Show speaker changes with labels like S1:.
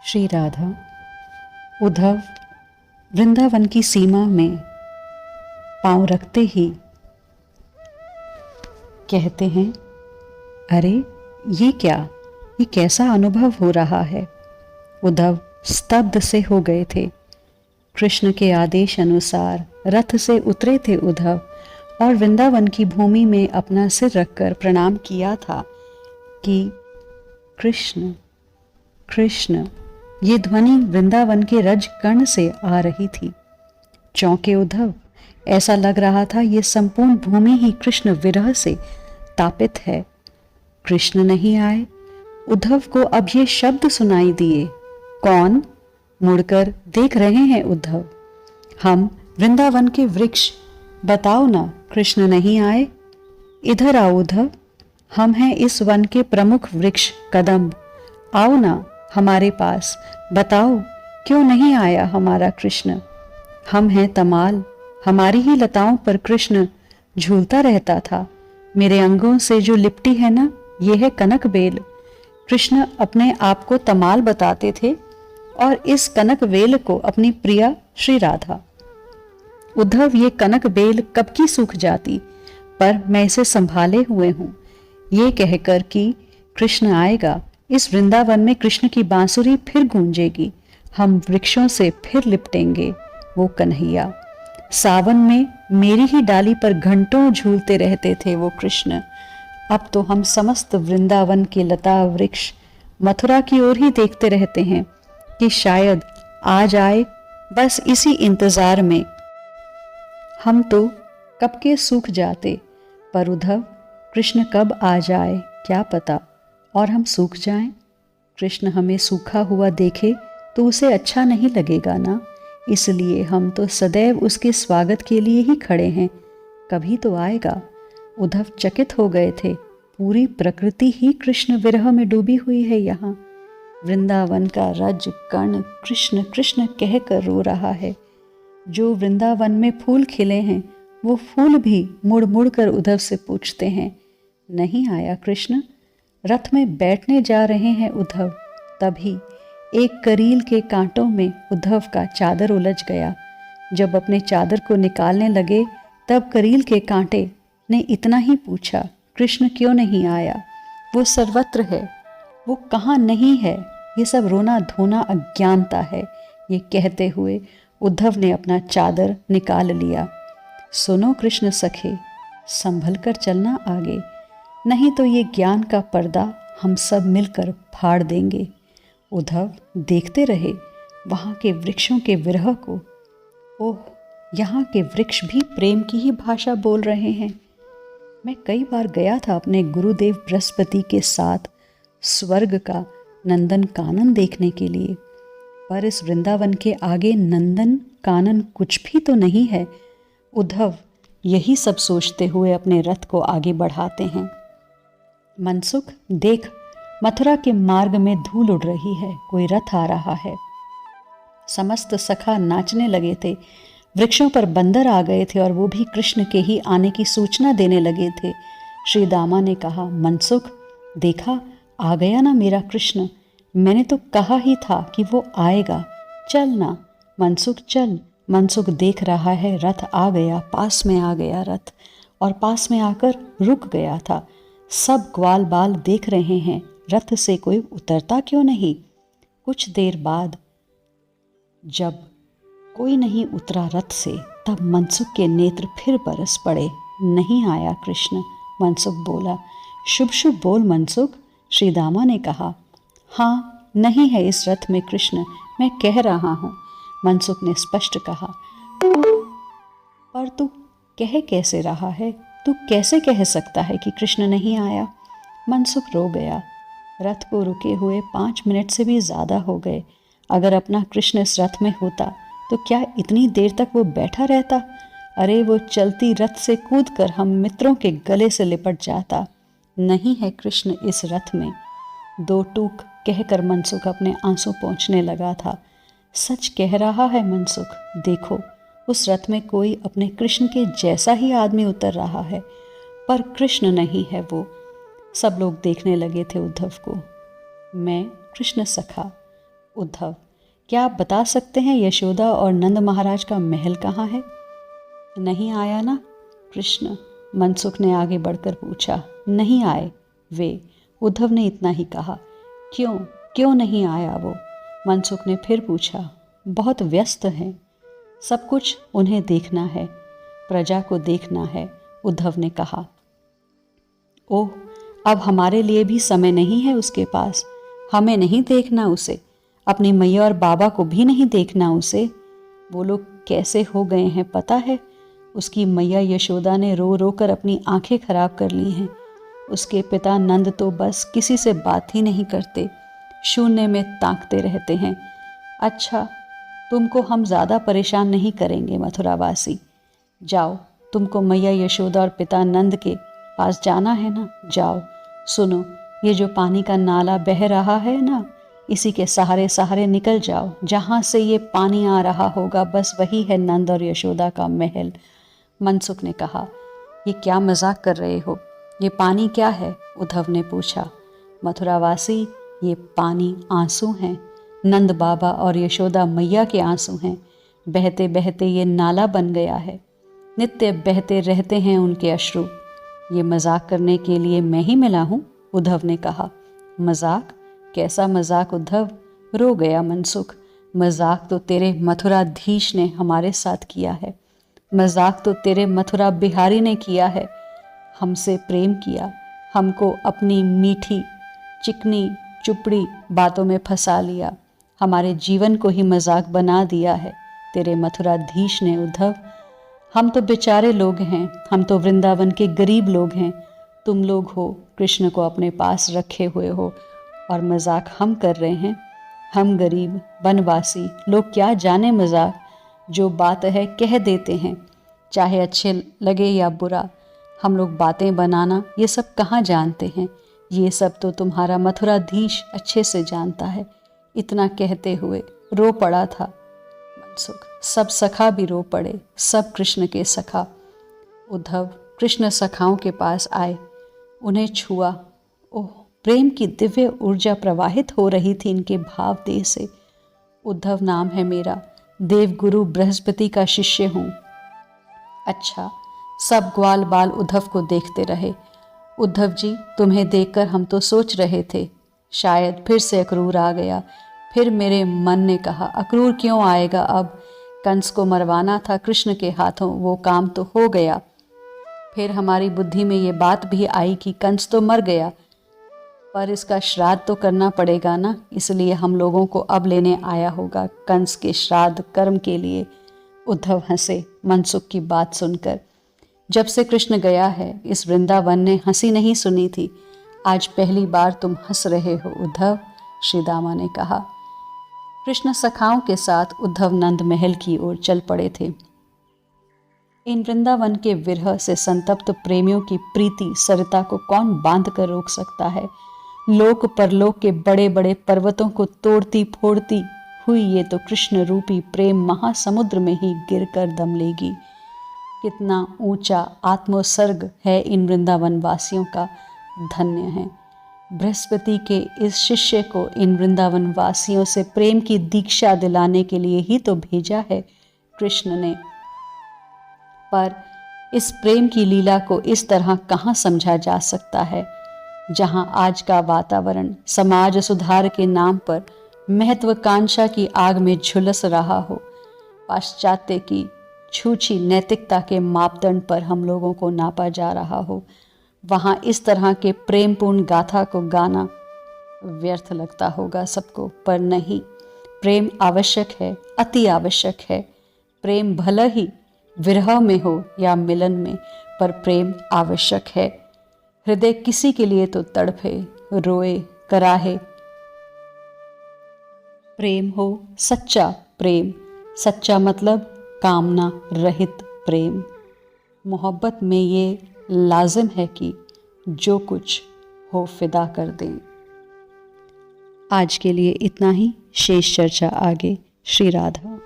S1: श्री राधा उद्धव वृंदावन की सीमा में पांव रखते ही कहते हैं, अरे ये क्या, ये कैसा अनुभव हो रहा है। उद्धव स्तब्ध से हो गए थे। कृष्ण के आदेश अनुसार रथ से उतरे थे उद्धव और वृंदावन की भूमि में अपना सिर रखकर प्रणाम किया था कि कृष्ण कृष्ण, ये ध्वनि वृंदावन के रज कर्ण से आ रही थी। चौंके उद्धव, ऐसा लग रहा था ये संपूर्ण भूमि ही कृष्ण विरह से तापित है। कृष्ण नहीं आए। उद्धव को अब ये शब्द सुनाई दिए। कौन? मुड़कर देख रहे हैं उद्धव। हम वृंदावन के वृक्ष, बताओ ना, कृष्ण नहीं आए। इधर आओ उद्धव, हम हैं इस वन के प्रमुख वृक्ष कदम्ब। आओ ना हमारे पास, बताओ क्यों नहीं आया हमारा कृष्ण। हम हैं तमाल, हमारी ही लताओं पर कृष्ण झूलता रहता था। मेरे अंगों से जो लिपटी है ना, ये है कनक बेल। कृष्ण अपने आप को तमाल बताते थे और इस कनक बेल को अपनी प्रिया श्री राधा। उद्धव, ये कनक बेल कब की सूख जाती, पर मैं इसे संभाले हुए हूं, ये कहकर कि कृष्ण आएगा। इस वृंदावन में कृष्ण की बांसुरी फिर गूंजेगी, हम वृक्षों से फिर लिपटेंगे। वो कन्हैया सावन में मेरी ही डाली पर घंटों झूलते रहते थे वो कृष्ण। अब तो हम समस्त वृंदावन के लता वृक्ष मथुरा की ओर ही देखते रहते हैं कि शायद आज आए। बस इसी इंतजार में हम तो कब के सूख जाते, पर उद्धव कृष्ण कब आ जाए क्या पता, और हम सूख जाएं। कृष्ण हमें सूखा हुआ देखे तो उसे अच्छा नहीं लगेगा ना, इसलिए हम तो सदैव उसके स्वागत के लिए ही खड़े हैं। कभी तो आएगा। उद्धव चकित हो गए थे। पूरी प्रकृति ही कृष्ण विरह में डूबी हुई है। यहाँ वृंदावन का रज कर्ण कृष्ण कृष्ण कहकर रो रहा है। जो वृंदावन में फूल खिले हैं, वो फूल भी मुड़ मुड़ कर उद्धव से पूछते हैं, नहीं आया कृष्ण। रथ में बैठने जा रहे हैं उद्धव, तभी एक करील के कांटों में उद्धव का चादर उलझ गया। जब अपने चादर को निकालने लगे, तब करील के कांटे ने इतना ही पूछा, कृष्ण क्यों नहीं आया? वो सर्वत्र है, वो कहाँ नहीं है? ये सब रोना धोना अज्ञानता है। ये कहते हुए उद्धव ने अपना चादर निकाल लिया। सुनो कृष्ण सखे, संभल कर चलना आगे, नहीं तो ये ज्ञान का पर्दा हम सब मिलकर फाड़ देंगे। उद्धव देखते रहे वहाँ के वृक्षों के विरह को। ओह, यहाँ के वृक्ष भी प्रेम की ही भाषा बोल रहे हैं। मैं कई बार गया था अपने गुरुदेव बृहस्पति के साथ स्वर्ग का नंदन कानन देखने के लिए, पर इस वृंदावन के आगे नंदन कानन कुछ भी तो नहीं है। उद्धव यही सब सोचते हुए अपने रथ को आगे बढ़ाते हैं। मनसुख देख, मथुरा के मार्ग में धूल उड़ रही है, कोई रथ आ रहा है। समस्त सखा नाचने लगे थे। वृक्षों पर बंदर आ गए थे और वो भी कृष्ण के ही आने की सूचना देने लगे थे। श्री दामा ने कहा, मनसुख देखा, आ गया ना मेरा कृष्ण। मैंने तो कहा ही था कि वो आएगा। चल ना मनसुख, चल। मनसुख देख रहा है, रथ आ गया, पास में आ गया रथ, और पास में आकर रुक गया था। सब ग्वाल बाल देख रहे हैं, रथ से कोई उतरता क्यों नहीं। कुछ देर बाद जब कोई नहीं उतरा रथ से, तब मनसुख के नेत्र फिर बरस पड़े। नहीं आया कृष्ण। मनसुख बोला, शुभ शुभ बोल मनसुख। श्री दामा ने कहा, हाँ नहीं है इस रथ में कृष्ण, मैं कह रहा हूँ। मनसुख ने स्पष्ट कहा, पर तू कह कैसे रहा है? तू कैसे कह सकता है कि कृष्ण नहीं आया? मनसुख रो गया। रथ को रुके हुए 5 मिनट से भी ज़्यादा हो गए। अगर अपना कृष्ण इस रथ में होता तो क्या इतनी देर तक वो बैठा रहता? अरे वो चलती रथ से कूदकर हम मित्रों के गले से लिपट जाता। नहीं है कृष्ण इस रथ में। 2 टूक कहकर मनसुख अपने आंसू पोंछने लगा था। सच कह रहा है मनसुख, देखो उस रथ में कोई अपने कृष्ण के जैसा ही आदमी उतर रहा है, पर कृष्ण नहीं है वो। सब लोग देखने लगे थे उद्धव को। मैं कृष्ण सखा, उद्धव, क्या आप बता सकते हैं यशोदा और नंद महाराज का महल कहाँ है? नहीं आया ना? कृष्ण, मनसुख ने आगे बढ़कर पूछा। नहीं आए वे, उद्धव ने इतना ही कहा। क्यों क्यों नहीं आया वो? मनसुख ने फिर पूछा। बहुत व्यस्त हैं, सब कुछ उन्हें देखना है, प्रजा को देखना है, उद्धव ने कहा। ओह, अब हमारे लिए भी समय नहीं है उसके पास। हमें नहीं देखना उसे, अपनी मैया और बाबा को भी नहीं देखना उसे। वो लोग कैसे हो गए हैं पता है? उसकी मैया यशोदा ने रो रो कर अपनी आंखें खराब कर ली हैं। उसके पिता नंद तो बस किसी से बात ही नहीं करते, शून्य में ताकते रहते हैं। अच्छा, तुमको हम ज़्यादा परेशान नहीं करेंगे मथुरावासी। जाओ, तुमको मैया यशोदा और पिता नंद के पास जाना है ना, जाओ। सुनो, ये जो पानी का नाला बह रहा है ना, इसी के सहारे सहारे निकल जाओ। जहाँ से ये पानी आ रहा होगा बस वही है नंद और यशोदा का महल। मनसुख ने कहा। ये क्या मजाक कर रहे हो? ये पानी क्या है? उद्धव ने पूछा। मथुरावासी, ये पानी आंसू हैं, नंद बाबा और यशोदा मैया के आंसू हैं। बहते बहते ये नाला बन गया है, नित्य बहते रहते हैं उनके अश्रु। ये मजाक करने के लिए मैं ही मिला हूँ? उद्धव ने कहा। मजाक? कैसा मजाक उद्धव? रो गया मनसुख। मजाक तो तेरे मथुराधीश ने हमारे साथ किया है, मजाक तो तेरे मथुरा बिहारी ने किया है। हमसे प्रेम किया, हमको अपनी मीठी चिकनी चुपड़ी बातों में फंसा लिया, हमारे जीवन को ही मजाक बना दिया है तेरे मथुराधीश ने। उद्धव, हम तो बेचारे लोग हैं, हम तो वृंदावन के गरीब लोग हैं। तुम लोग हो, कृष्ण को अपने पास रखे हुए हो और मजाक हम कर रहे हैं। हम गरीब वनवासी लोग क्या जाने मजाक, जो बात है कह देते हैं, चाहे अच्छे लगे या बुरा। हम लोग बातें बनाना ये सब कहाँ जानते हैं? ये सब तो तुम्हारा मथुराधीश अच्छे से जानता है। इतना कहते हुए रो पड़ा था मनसुख। सब सखा भी रो पड़े, सब कृष्ण के सखा। उद्धव कृष्ण सखाओं के पास आए, उन्हें छुआ। ओह, प्रेम की दिव्य ऊर्जा प्रवाहित हो रही थी इनके भाव देह से। उद्धव नाम है मेरा, देवगुरु बृहस्पति का शिष्य हूँ। अच्छा, सब ग्वाल बाल उद्धव को देखते रहे। उद्धव जी, तुम्हें देखकर हम तो सोच रहे थे शायद फिर से अक्रूर आ गया। फिर मेरे मन ने कहा, अक्रूर क्यों आएगा अब? कंस को मरवाना था कृष्ण के हाथों, वो काम तो हो गया। फिर हमारी बुद्धि में ये बात भी आई कि कंस तो मर गया, पर इसका श्राद्ध तो करना पड़ेगा ना, इसलिए हम लोगों को अब लेने आया होगा कंस के श्राद्ध कर्म के लिए। उद्धव हंसे मनसुख की बात सुनकर। जब से कृष्ण गया है इस वृंदावन ने हंसी नहीं सुनी थी। आज पहली बार तुम हंस रहे हो उद्धव, श्री दामा ने कहा। कृष्ण सखाओं के साथ उद्धव नंद महल की ओर चल पड़े थे। इन वृंदावन के विरह से संतप्त प्रेमियों की प्रीति सरिता को कौन बांध कर रोक सकता है? लोक परलोक के बड़े बड़े पर्वतों को तोड़ती फोड़ती हुई ये तो कृष्ण रूपी प्रेम महासमुद्र में ही गिरकर दम लेगी। कितना ऊंचा आत्मोत्सर्ग है इन वृंदावन वासियों का, धन्य है। बृहस्पति के इस शिष्य को इन वृंदावन वासियों से प्रेम की दीक्षा दिलाने के लिए ही तो भेजा है कृष्ण ने। पर इस प्रेम की लीला को इस तरह कहाँ समझा जा सकता है, जहाँ आज का वातावरण समाज सुधार के नाम पर महत्वाकांक्षा की आग में झुलस रहा हो। पाश्चात्य की छूछी नैतिकता के मापदंड पर हम लोगों को नापा जा रहा हो, वहाँ इस तरह के प्रेमपूर्ण गाथा को गाना व्यर्थ लगता होगा सबको, पर नहीं, प्रेम आवश्यक है, अति आवश्यक है। प्रेम भले ही विरह में हो या मिलन में, पर प्रेम आवश्यक है। हृदय किसी के लिए तो तड़फे, रोए, कराहे। प्रेम हो सच्चा प्रेम, सच्चा मतलब कामना रहित प्रेम। मोहब्बत में ये लाजिम है कि जो कुछ हो फिदा कर दें। आज के लिए इतना ही, शेष चर्चा आगे। श्री राधा।